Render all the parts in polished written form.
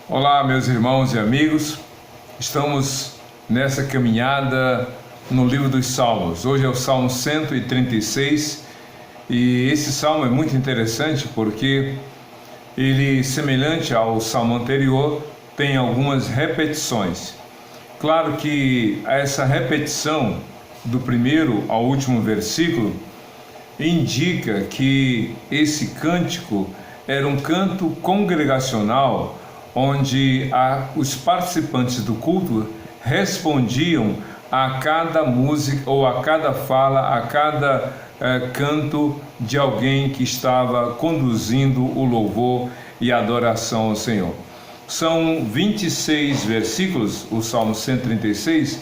Olá, meus irmãos e amigos, estamos nessa caminhada no livro dos Salmos. Hoje é o Salmo 136 e esse salmo é muito interessante porque ele, semelhante ao salmo anterior, tem algumas repetições. Claro que essa repetição do primeiro ao último versículo indica que esse cântico era um canto congregacional onde os participantes do culto respondiam a cada música ou a cada fala, a cada canto de alguém que estava conduzindo o louvor e a adoração ao Senhor. São 26 versículos, o Salmo 136,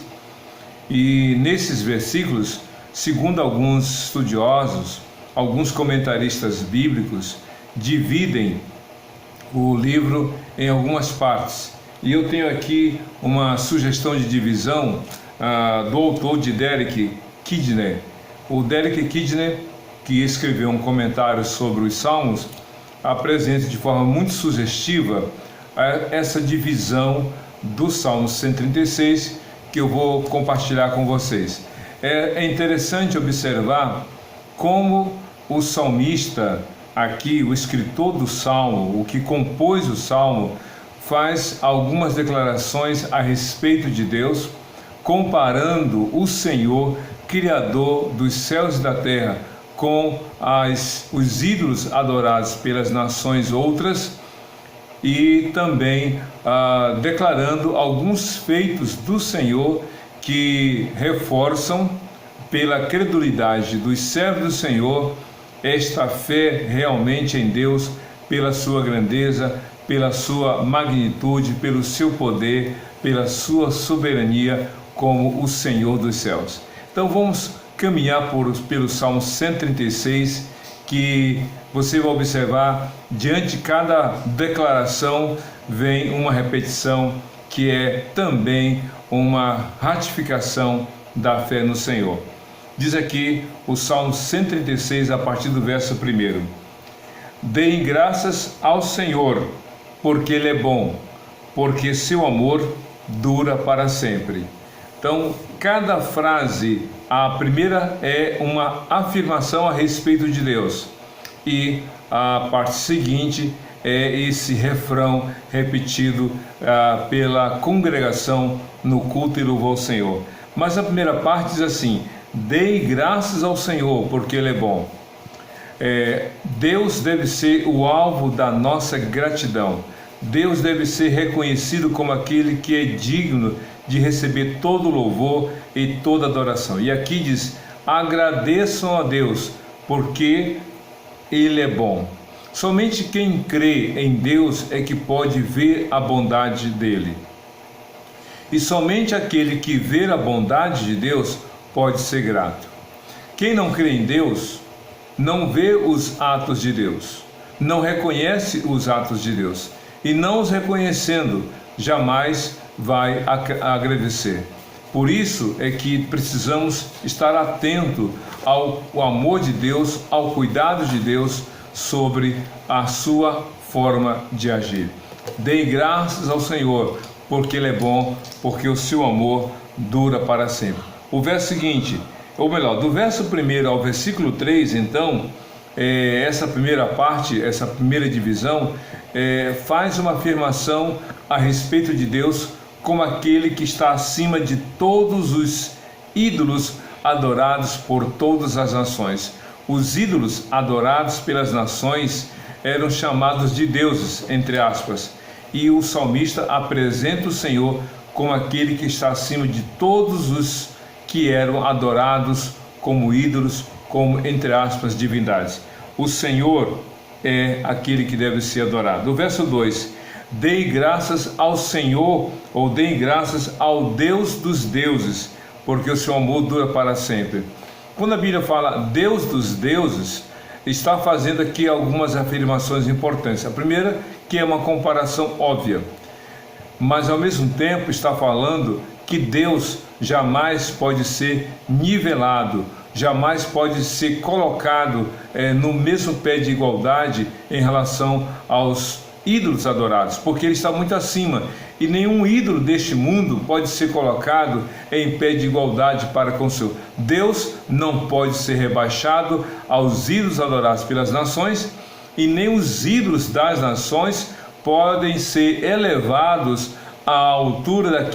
e nesses versículos, segundo alguns estudiosos, alguns comentaristas bíblicos, dividem o livro em algumas partes. E eu tenho aqui uma sugestão de divisão do autor de Derek Kidner. O Derek Kidner, que escreveu um comentário sobre os Salmos, apresenta de forma muito sugestiva essa divisão do Salmo 136 que eu vou compartilhar com vocês. É interessante observar como o salmista aqui, o escritor do Salmo, o que compôs o Salmo, faz algumas declarações a respeito de Deus, comparando o Senhor, Criador dos céus e da terra, com os ídolos adorados pelas nações outras, e também declarando alguns feitos do Senhor que reforçam, pela credulidade dos servos do Senhor, esta fé realmente em Deus, pela sua grandeza, pela sua magnitude, pelo seu poder, pela sua soberania como o Senhor dos céus. Então vamos caminhar pelo Salmo 136, que você vai observar, diante de cada declaração vem uma repetição que é também uma ratificação da fé no Senhor. Diz aqui o Salmo 136, a partir do verso 1: Deem graças ao Senhor, porque Ele é bom, porque seu amor dura para sempre. Então, cada frase, a primeira é uma afirmação a respeito de Deus, e a parte seguinte é esse refrão repetido pela congregação no culto e louvor ao Senhor. Mas a primeira parte diz assim: Dei graças ao Senhor, porque Ele é bom. Deus deve ser o alvo da nossa gratidão. Deus deve ser reconhecido como aquele que é digno de receber todo louvor e toda adoração. E aqui diz: agradeçam a Deus, porque Ele é bom. Somente quem crê em Deus é que pode ver a bondade dele. E somente aquele que vê a bondade de Deus pode ser grato. Quem não crê em Deus não vê os atos de Deus, não reconhece os atos de Deus, e não os reconhecendo, jamais vai agradecer. Por isso é que precisamos estar atento ao amor de Deus, ao cuidado de Deus sobre a sua forma de agir. Dei graças ao Senhor, porque Ele é bom, porque o seu amor dura para sempre. O verso seguinte, ou melhor, do verso 1 ao versículo 3, então, essa primeira parte, essa primeira divisão, faz uma afirmação a respeito de Deus como aquele que está acima de todos os ídolos adorados por todas as nações. Os ídolos adorados pelas nações eram chamados de deuses, entre aspas, e o salmista apresenta o Senhor como aquele que está acima de todos os que eram adorados como ídolos, como, entre aspas, divindades. O Senhor é aquele que deve ser adorado. O verso 2: Dei graças ao Senhor, ou deem graças ao Deus dos deuses, porque o seu amor dura para sempre. Quando a Bíblia fala Deus dos deuses, está fazendo aqui algumas afirmações importantes. A primeira, que é uma comparação óbvia, mas ao mesmo tempo está falando que Deus jamais pode ser nivelado, jamais pode ser colocado no mesmo pé de igualdade em relação aos ídolos adorados, porque ele está muito acima, e nenhum ídolo deste mundo pode ser colocado em pé de igualdade para com o Senhor. Deus não pode ser rebaixado aos ídolos adorados pelas nações, e nem os ídolos das nações podem ser elevados à altura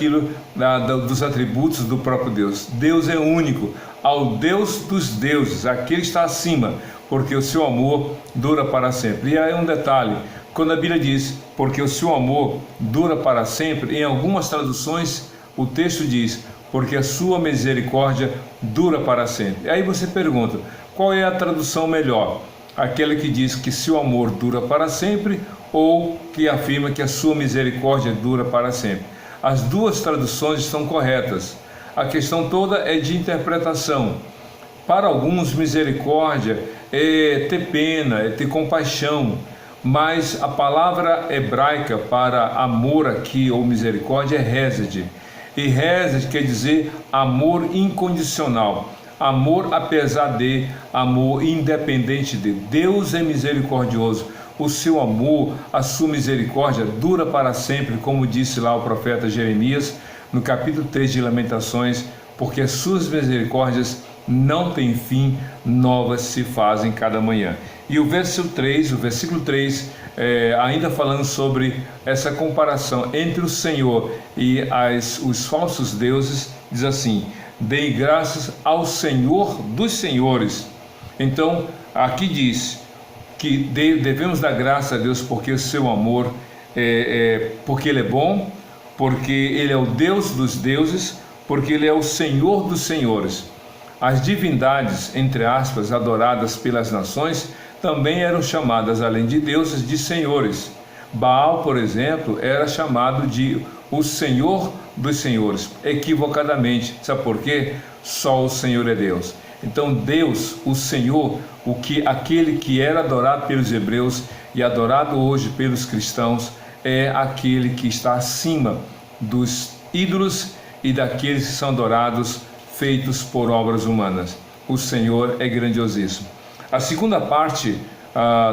dos atributos do próprio Deus. Deus é único, ao Deus dos deuses, aquele está acima, porque o seu amor dura para sempre. E aí um detalhe, quando a Bíblia diz, porque o seu amor dura para sempre, em algumas traduções o texto diz, porque a sua misericórdia dura para sempre. E aí você pergunta, qual é a tradução melhor? Aquela que diz que seu amor dura para sempre, ou que afirma que a sua misericórdia dura para sempre? As duas traduções estão corretas. A questão toda é de interpretação. Para alguns, misericórdia é ter pena, é ter compaixão, mas a palavra hebraica para amor aqui, ou misericórdia, é hesed. E hesed quer dizer amor incondicional, amor apesar de, amor independente de. Deus é misericordioso, o seu amor, a sua misericórdia dura para sempre, como disse lá o profeta Jeremias, no capítulo 3 de Lamentações, porque as suas misericórdias não têm fim, novas se fazem cada manhã. E o versículo 3, ainda falando sobre essa comparação entre o Senhor e os falsos deuses, diz assim, dei graças ao Senhor dos senhores. Então, aqui diz que devemos dar graça a Deus porque o seu amor, porque Ele é bom, porque Ele é o Deus dos deuses, porque Ele é o Senhor dos senhores. As divindades, entre aspas, adoradas pelas nações, também eram chamadas, além de deuses, de senhores. Baal, por exemplo, era chamado de o Senhor dos senhores, equivocadamente. Sabe por quê? Só o Senhor é Deus. Então Deus, o Senhor, aquele que era adorado pelos hebreus e adorado hoje pelos cristãos, é aquele que está acima dos ídolos e daqueles que são adorados, feitos por obras humanas. O Senhor é grandiosíssimo. A segunda parte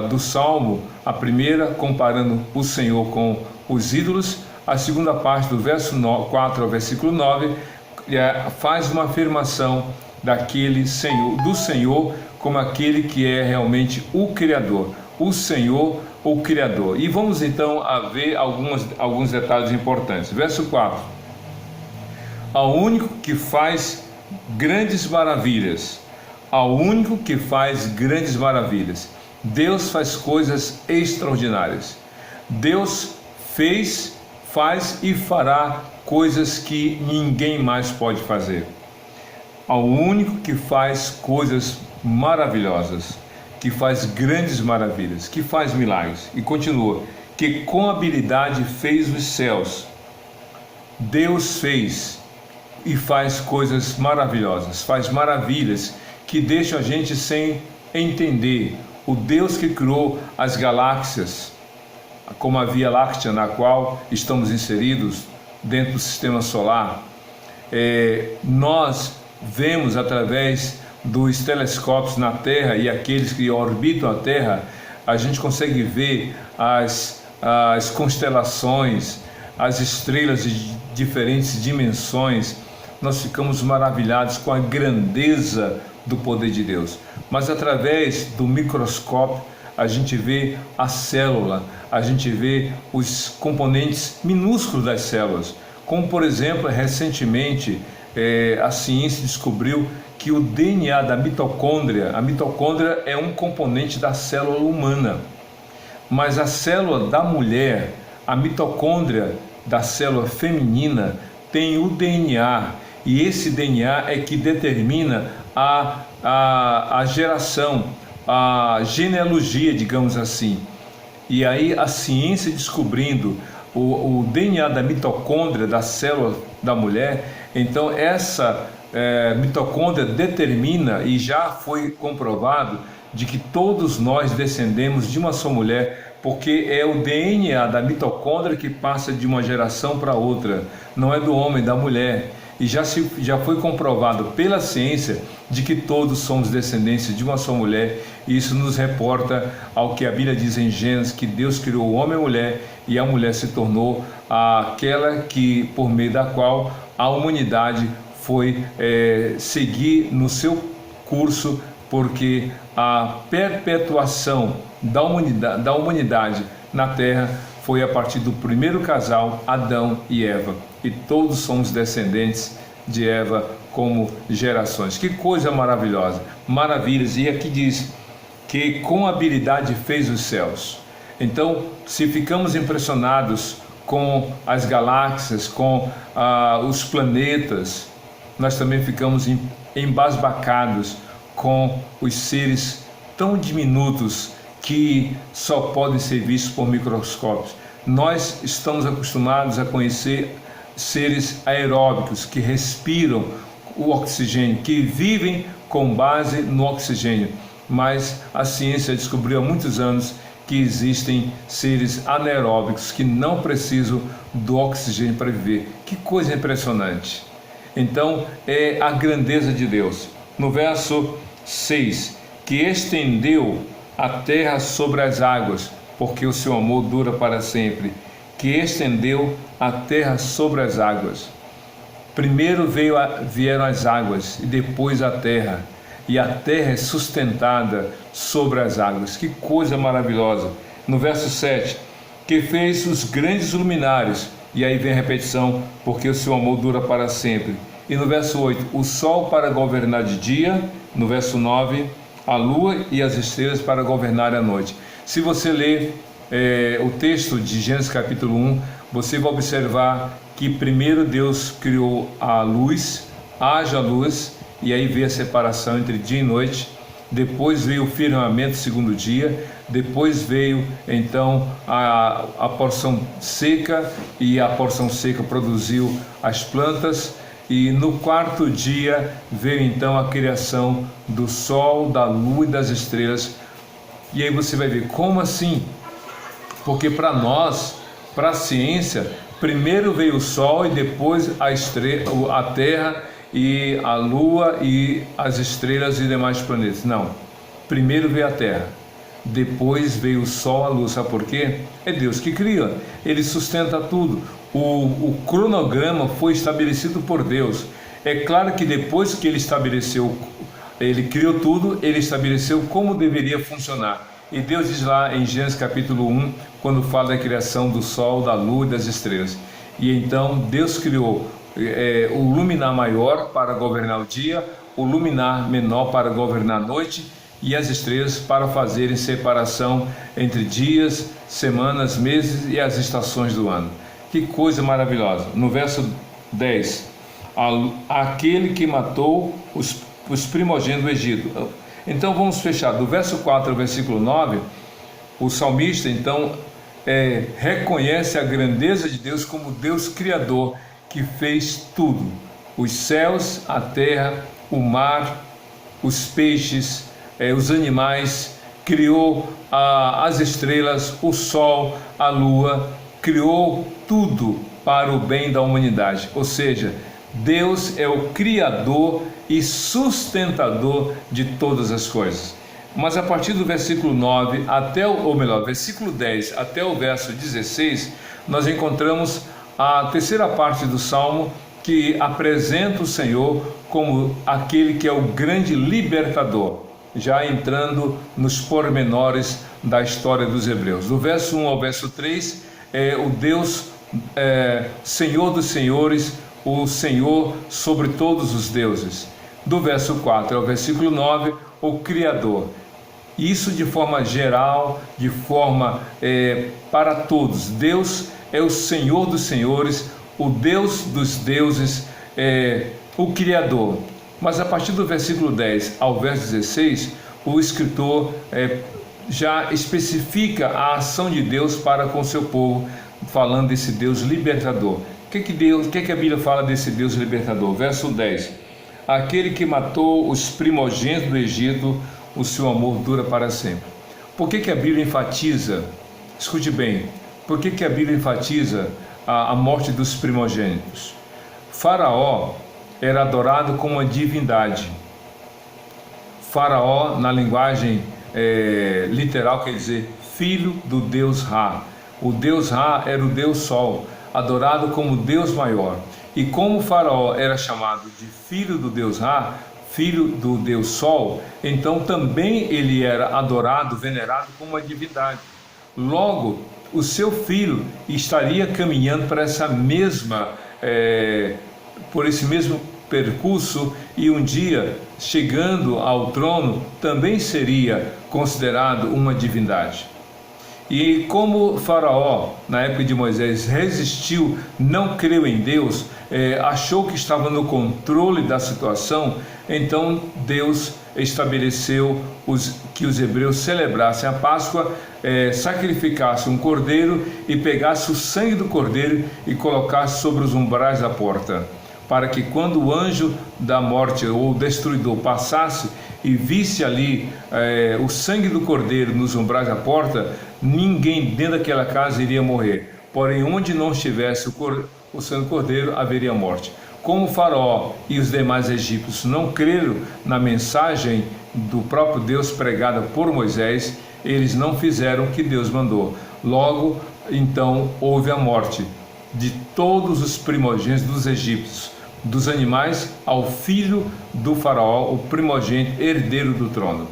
do Salmo, a primeira comparando o Senhor com os ídolos, a segunda parte do verso 4 ao versículo 9 faz uma afirmação daquele Senhor, do Senhor como aquele que é realmente o Criador, o Senhor, o Criador. E vamos então a ver alguns detalhes importantes. Verso 4: ao único que faz grandes maravilhas, ao único que faz grandes maravilhas. Deus faz coisas extraordinárias. Deus fez, faz e fará coisas que ninguém mais pode fazer. Ao único que faz coisas maravilhosas, que faz grandes maravilhas, que faz milagres. E continua, que com habilidade fez os céus. Deus fez e faz coisas maravilhosas, faz maravilhas que deixam a gente sem entender. O Deus que criou as galáxias, como a Via Láctea na qual estamos inseridos dentro do sistema solar, nós vemos através dos telescópios na Terra e aqueles que orbitam a Terra, a gente consegue ver as constelações, as estrelas de diferentes dimensões. Nós ficamos maravilhados com a grandeza do poder de Deus. Mas através do microscópio a gente vê a célula, a gente vê os componentes minúsculos das células. Como por exemplo, recentemente a ciência descobriu que o DNA da mitocôndria, a mitocôndria é um componente da célula humana, mas a célula da mulher, a mitocôndria da célula feminina, tem o DNA, e esse DNA é que determina a geração, a genealogia, digamos assim. E aí a ciência descobrindo o DNA da mitocôndria da célula da mulher, então essa mitocôndria determina, e já foi comprovado, de que todos nós descendemos de uma só mulher, porque é o DNA da mitocôndria que passa de uma geração para outra, não é do homem, da mulher. e já foi comprovado pela ciência de que todos somos descendentes de uma só mulher, e isso nos reporta ao que a Bíblia diz em Gênesis, que Deus criou o homem e a mulher, e a mulher se tornou aquela que, por meio da qual a humanidade foi seguir no seu curso, porque a perpetuação da humanidade na Terra foi a partir do primeiro casal, Adão e Eva, e todos somos descendentes de Eva como gerações. Que coisa maravilhosa, maravilhas. E aqui diz que com habilidade fez os céus. Então, se ficamos impressionados com as galáxias, com os planetas, nós também ficamos embasbacados com os seres tão diminutos que só podem ser vistos por microscópios. Nós estamos acostumados a conhecer seres aeróbicos que respiram o oxigênio, que vivem com base no oxigênio, mas a ciência descobriu há muitos anos que existem seres anaeróbicos que não precisam do oxigênio para viver. Que coisa impressionante! Então, é a grandeza de Deus. No verso 6, que estendeu a terra sobre as águas, porque o seu amor dura para sempre. Que estendeu a terra sobre as águas. Primeiro vieram as águas e depois a terra, e a terra é sustentada sobre as águas. Que coisa maravilhosa! No verso 7, que fez os grandes luminares, e aí vem a repetição, porque o seu amor dura para sempre. E no verso 8, o sol para governar de dia. No verso 9, a lua e as estrelas para governar a noite. Se você ler o texto de Gênesis capítulo 1, você vai observar que primeiro Deus criou a luz, haja luz, e aí veio a separação entre dia e noite. Depois veio o firmamento, segundo dia. Depois veio então a porção seca, e a porção seca produziu as plantas. E no quarto dia veio então a criação do sol, da lua e das estrelas. E aí você vai ver, como assim? Porque para nós, para a ciência, primeiro veio o sol e depois a terra e a lua e as estrelas e demais planetas. Não, primeiro veio a terra, depois veio o sol, a luz. Sabe por quê? É Deus que cria, Ele sustenta tudo. O cronograma foi estabelecido por Deus. É claro que depois que Ele estabeleceu, Ele criou tudo, Ele estabeleceu como deveria funcionar. E Deus diz lá em Gênesis capítulo 1, quando fala da criação do sol, da lua e das estrelas. E então Deus criou o luminar maior para governar o dia, o luminar menor para governar a noite, e as estrelas para fazerem separação entre dias, semanas, meses e as estações do ano. Que coisa maravilhosa! No verso 10, aquele que matou os primogênitos do Egito. Então vamos fechar, do verso 4 ao versículo 9, o salmista então reconhece a grandeza de Deus como Deus Criador, que fez tudo, os céus, a terra, o mar, os peixes, os animais, criou as estrelas, o sol, a lua, criou tudo para o bem da humanidade. Ou seja, Deus é o Criador e sustentador de todas as coisas. Mas a partir do versículo 9 versículo 10 até o verso 16, nós encontramos a terceira parte do Salmo, que apresenta o Senhor como aquele que é o grande libertador, já entrando nos pormenores da história dos hebreus. Do verso 1 ao verso 3, é o Deus Senhor dos senhores, o Senhor sobre todos os deuses. Do verso 4 ao versículo 9, o Criador. Isso de forma geral, de forma para todos. Deus é o Senhor dos senhores, o Deus dos deuses, o Criador. Mas a partir do versículo 10 ao verso 16, o escritor já especifica a ação de Deus para com seu povo, falando desse Deus libertador. O que a Bíblia fala desse Deus libertador? Verso 10. Aquele que matou os primogênitos do Egito, o seu amor dura para sempre. Por que a Bíblia enfatiza, escute bem, por que a Bíblia enfatiza a morte dos primogênitos? Faraó era adorado como uma divindade. Faraó, na linguagem literal, quer dizer filho do Deus Ra. O Deus Ra era o Deus Sol, adorado como Deus maior. E como Faraó era chamado de filho do Deus Ra, filho do Deus Sol, então também ele era adorado, venerado como uma divindade. Logo, o seu filho estaria caminhando para essa mesma, por esse mesmo percurso, e um dia, chegando ao trono, também seria considerado uma divindade. E como Faraó, na época de Moisés, resistiu, não creu em Deus, achou que estava no controle da situação, então Deus estabeleceu que os hebreus celebrassem a Páscoa, sacrificassem um cordeiro e pegasse o sangue do cordeiro e colocasse sobre os umbrais da porta, para que quando o anjo da morte ou o destruidor passasse e visse ali o sangue do cordeiro nos umbrais da porta, ninguém dentro daquela casa iria morrer. Porém, onde não estivesse o sangue do cordeiro, haveria morte. Como Faraó e os demais egípcios não creram na mensagem do próprio Deus pregada por Moisés, eles não fizeram o que Deus mandou. Logo, então, houve a morte de todos os primogênitos dos egípcios, dos animais ao filho do Faraó, o primogênito herdeiro do trono.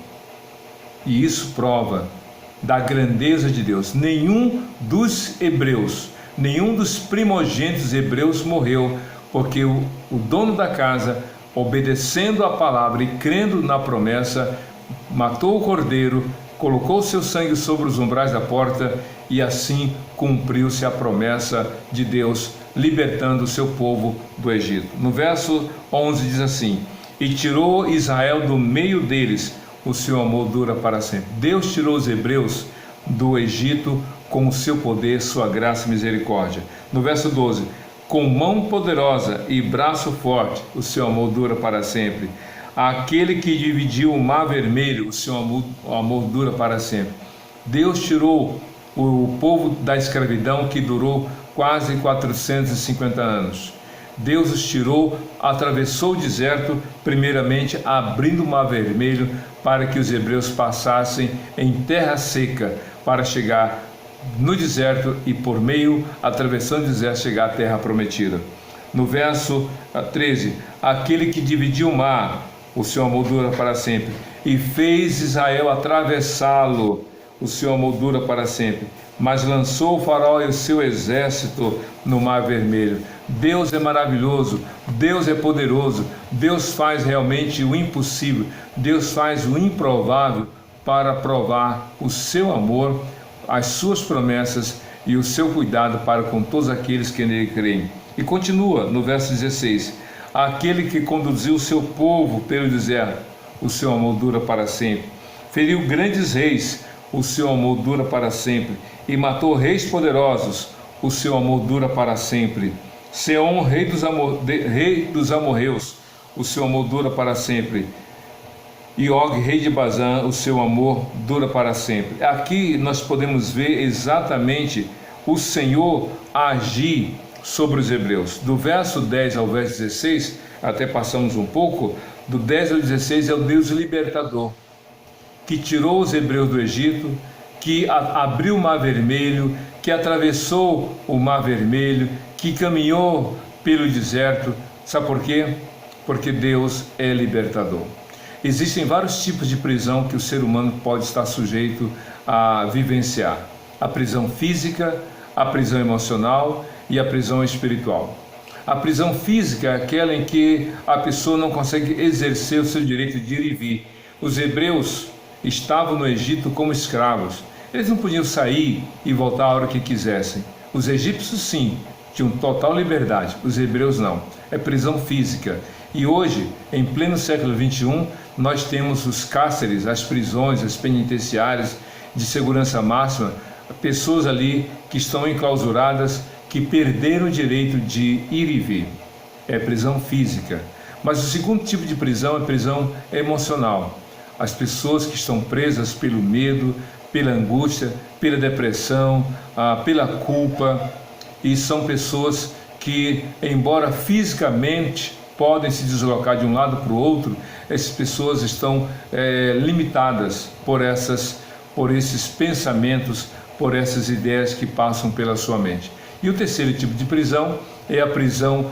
E isso prova da grandeza de Deus. Nenhum dos hebreus, nenhum dos primogênitos hebreus morreu, porque o dono da casa, obedecendo a palavra e crendo na promessa, matou o cordeiro, colocou seu sangue sobre os umbrais da porta, e assim cumpriu-se a promessa de Deus, libertando o seu povo do Egito. No verso 11 diz assim: e tirou Israel do meio deles, o seu amor dura para sempre. Deus tirou os hebreus do Egito com o seu poder, sua graça e misericórdia. No verso 12: com mão poderosa e braço forte, o seu amor dura para sempre. Aquele que dividiu o mar vermelho, o seu amor dura para sempre. Deus tirou o povo da escravidão, que durou quase 450 anos. Deus os tirou, atravessou o deserto, primeiramente abrindo o mar vermelho para que os hebreus passassem em terra seca, para chegar no deserto e por meio, atravessando o deserto, chegar à terra prometida. No verso 13: aquele que dividiu o mar, o seu amor dura para sempre, e fez Israel atravessá-lo, o seu amor dura para sempre, mas lançou o Faraó e o seu exército no mar vermelho. Deus é maravilhoso, Deus é poderoso, Deus faz realmente o impossível, Deus faz o improvável para provar o seu amor, as suas promessas e o seu cuidado para com todos aqueles que nele creem. E continua no verso 16: aquele que conduziu o seu povo pelo deserto, o seu amor dura para sempre. Feriu grandes reis, o seu amor dura para sempre. E matou reis poderosos, o seu amor dura para sempre. Seom, rei dos amorreus, o seu amor dura para sempre. E Og, rei de Bazã, o seu amor dura para sempre. Aqui nós podemos ver exatamente o Senhor agir sobre os hebreus. Do verso 10 ao verso 16, até passamos um pouco, do 10 ao 16 é o Deus libertador, que tirou os hebreus do Egito, que abriu o mar vermelho, que atravessou o mar vermelho, que caminhou pelo deserto. Sabe por quê? Porque Deus é libertador. Existem vários tipos de prisão que o ser humano pode estar sujeito a vivenciar: a prisão física, a prisão emocional e a prisão espiritual. A prisão física é aquela em que a pessoa não consegue exercer o seu direito de ir e vir. Os hebreus estavam no Egito como escravos. Eles não podiam sair e voltar a hora que quisessem. Os egípcios sim, tinham total liberdade, os hebreus não. É prisão física. E hoje, em pleno século XXI, nós temos os cárceres, as prisões, as penitenciárias de segurança máxima, pessoas ali que estão enclausuradas, que perderam o direito de ir e vir. É prisão física. Mas o segundo tipo de prisão é prisão emocional. As pessoas que estão presas pelo medo, pela angústia, pela depressão, pela culpa, e são pessoas que, embora fisicamente podem se deslocar de um lado para o outro, essas pessoas estão limitadas por esses pensamentos, por essas ideias que passam pela sua mente. E o terceiro tipo de prisão é a prisão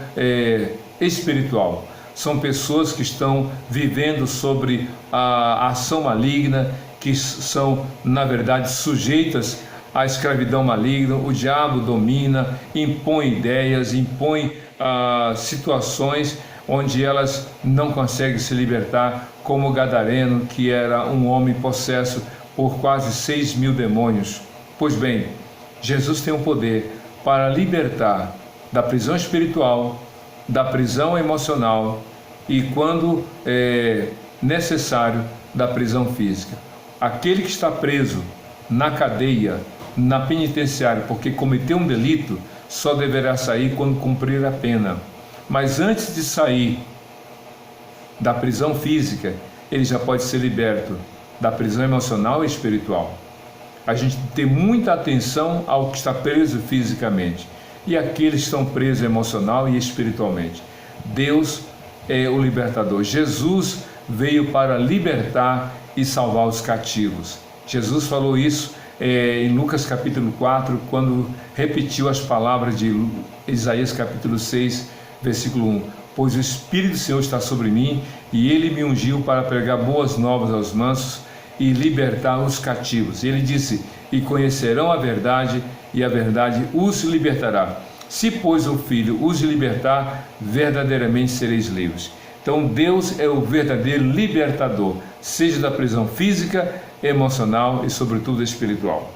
espiritual. São pessoas que estão vivendo sobre a ação maligna, que são, na verdade, sujeitas à escravidão maligna. O diabo domina, impõe ideias, impõe situações onde elas não conseguem se libertar, como o gadareno, que era um homem possesso por quase 6.000 demônios. Pois bem, Jesus tem o poder para libertar da prisão espiritual, da prisão emocional e, quando necessário, da prisão física. Aquele que está preso na cadeia, na penitenciária, porque cometeu um delito, só deverá sair quando cumprir a pena. Mas antes de sair da prisão física, ele já pode ser liberto da prisão emocional e espiritual. A gente tem muita atenção ao que está preso fisicamente e aqueles que estão presos emocional e espiritualmente. Deus é o libertador. Jesus veio para libertar e salvar os cativos. Jesus falou isso em Lucas capítulo 4, quando repetiu as palavras de Isaías capítulo 6, versículo 1. Pois o Espírito do Senhor está sobre mim, e Ele me ungiu para pregar boas novas aos mansos e libertar os cativos. Ele disse: e conhecerão a verdade, e a verdade os libertará. Se, pois, o Filho os libertar, verdadeiramente sereis livres. Então Deus é o verdadeiro libertador, seja da prisão física, emocional e sobretudo espiritual.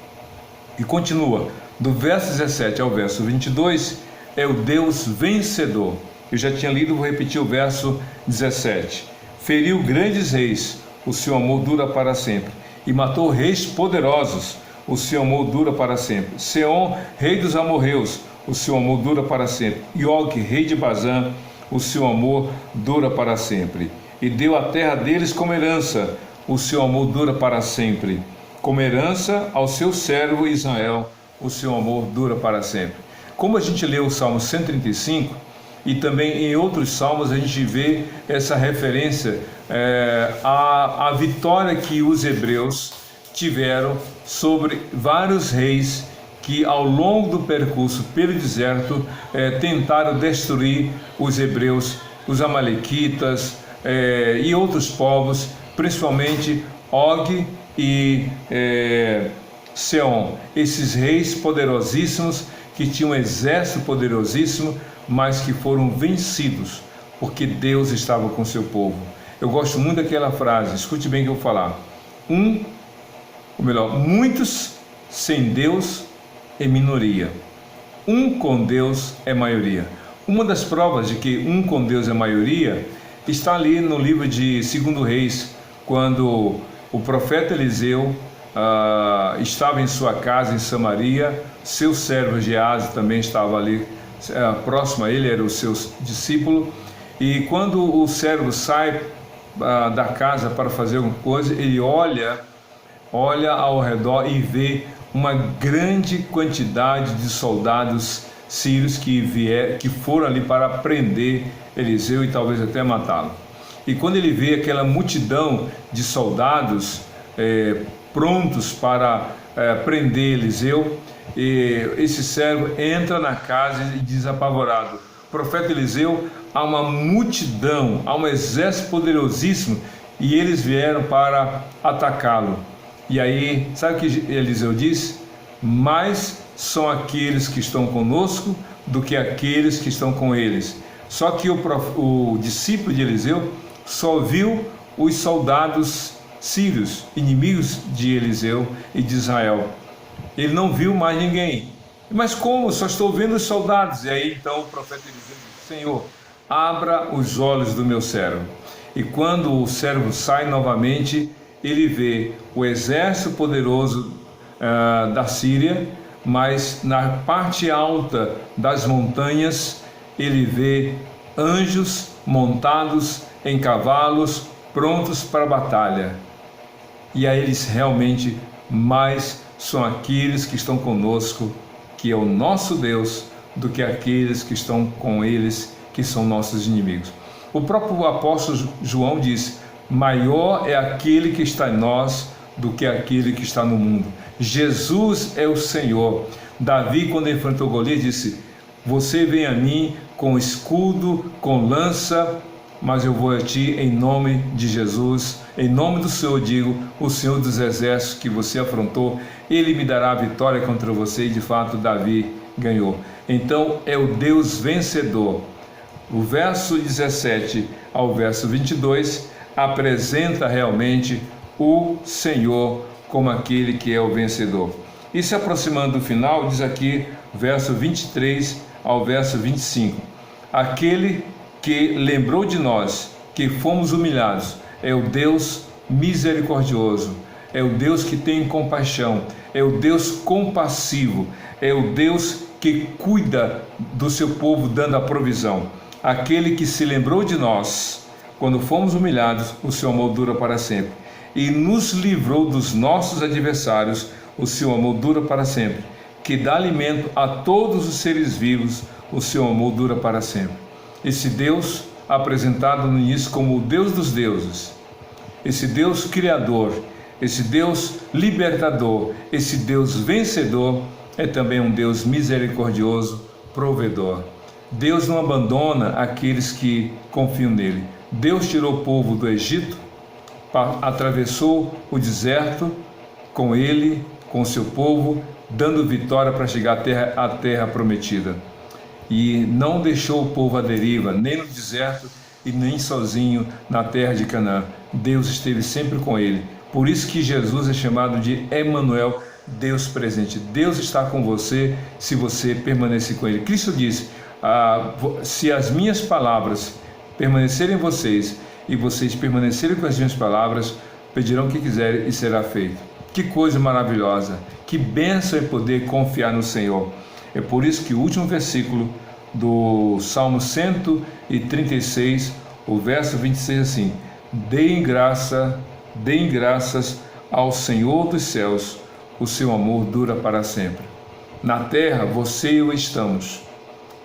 E continua, do verso 17 ao verso 22, é o Deus vencedor. Eu já tinha lido, vou repetir o verso 17. Feriu grandes reis, o seu amor dura para sempre, e matou reis poderosos, o seu amor dura para sempre. Seom, rei dos amorreus, o seu amor dura para sempre. E Og, rei de Bazã, o seu amor dura para sempre. E deu a terra deles como herança, o seu amor dura para sempre. Como herança ao seu servo Israel, o seu amor dura para sempre. Como a gente lê o Salmo 135, e também em outros salmos a gente vê essa referência à vitória que os hebreus tiveram sobre vários reis que ao longo do percurso pelo deserto tentaram destruir os hebreus, os amalequitas e outros povos, principalmente Og e Seom, esses reis poderosíssimos que tinham um exército poderosíssimo, mas que foram vencidos, porque Deus estava com seu povo. Eu gosto muito daquela frase, escute bem o que eu vou falar. Muitos sem Deus é minoria, um com Deus é maioria. Uma das provas de que um com Deus é maioria está ali no livro de 2 Reis, quando o profeta Eliseu estava em sua casa em Samaria, seu servo Geazi também estava ali próximo a ele, era o seu discípulo, e quando o servo sai da casa para fazer alguma coisa, ele olha ao redor e vê uma grande quantidade de soldados sírios que foram ali para prender Eliseu e talvez até matá-lo. E quando ele vê aquela multidão de soldados prontos para prender Eliseu, esse servo entra na casa e diz apavorado: profeta Eliseu, há uma multidão, há um exército poderosíssimo e eles vieram para atacá-lo. E aí, sabe o que Eliseu diz? Mais são aqueles que estão conosco do que aqueles que estão com eles. Só que o discípulo de Eliseu só viu os soldados sírios, inimigos de Eliseu e de Israel. Ele não viu mais ninguém. Mas como? Só estou vendo os soldados. E aí então o profeta Eliseu diz: Senhor, abra os olhos do meu servo. E quando o servo sai novamente, ele vê o exército poderoso da Síria, mas na parte alta das montanhas ele vê anjos montados em cavalos, prontos para a batalha. E aí eles realmente mais são aqueles que estão conosco, que é o nosso Deus, do que aqueles que estão com eles, que são nossos inimigos. O próprio apóstolo João disse: maior é aquele que está em nós do que aquele que está no mundo. Jesus é o Senhor. Davi, quando enfrentou Golias, disse: você vem a mim com escudo, com lança, mas eu vou a ti em nome de Jesus, em nome do Senhor digo, o Senhor dos exércitos que você afrontou, ele me dará a vitória contra você. E de fato Davi ganhou. Então é o Deus vencedor. O verso 17 ao verso 22 apresenta realmente o Senhor como aquele que é o vencedor. E se aproximando do final, diz aqui, verso 23 ao verso 25: aquele que lembrou de nós, que fomos humilhados, é o Deus misericordioso, é o Deus que tem compaixão, é o Deus compassivo, é o Deus que cuida do seu povo, dando a provisão. Aquele que se lembrou de nós, quando fomos humilhados, o seu amor dura para sempre. E nos livrou dos nossos adversários, o seu amor dura para sempre. Que dá alimento a todos os seres vivos, o seu amor dura para sempre. Esse Deus, apresentado no início como o Deus dos deuses, esse Deus criador, esse Deus libertador, esse Deus vencedor, é também um Deus misericordioso, provedor. Deus não abandona aqueles que confiam nele. Deus tirou o povo do Egito, atravessou o deserto com ele, com o seu povo, dando vitória para chegar à terra prometida. E não deixou o povo à deriva, nem no deserto e nem sozinho na terra de Canaã. Deus esteve sempre com ele. Por isso que Jesus é chamado de Emanuel, Deus presente. Deus está com você se você permanecer com ele. Cristo disse: se as minhas palavras permanecerem em vocês e vocês permanecerem com as minhas palavras, pedirão o que quiserem e será feito. Que coisa maravilhosa, que bênção é poder confiar no Senhor. É por isso que o último versículo do Salmo 136, o verso 26 assim: deem graças ao Senhor dos céus, o seu amor dura para sempre. Na terra você e eu estamos,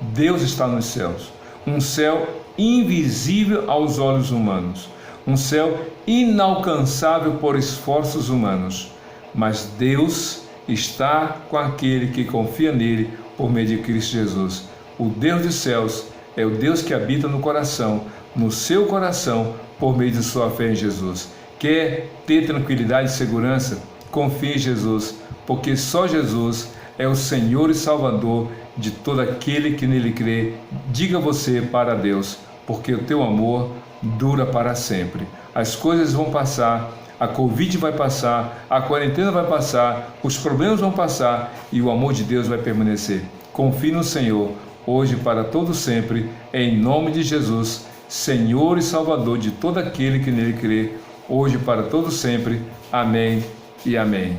Deus está nos céus, um céu invisível aos olhos humanos, um céu inalcançável por esforços humanos, mas Deus está com aquele que confia nele por meio de Cristo Jesus. O Deus dos céus é o Deus que habita no coração, no seu coração, por meio de sua fé em Jesus. Quer ter tranquilidade e segurança? Confie em Jesus, porque só Jesus é o Senhor e Salvador de todo aquele que nele crê. Diga você para Deus, porque o teu amor dura para sempre. As coisas vão passar, a Covid vai passar, a quarentena vai passar, os problemas vão passar e o amor de Deus vai permanecer. Confie no Senhor, hoje e para todo sempre, em nome de Jesus, Senhor e Salvador de todo aquele que nele crê, hoje e para todo sempre. Amém e amém.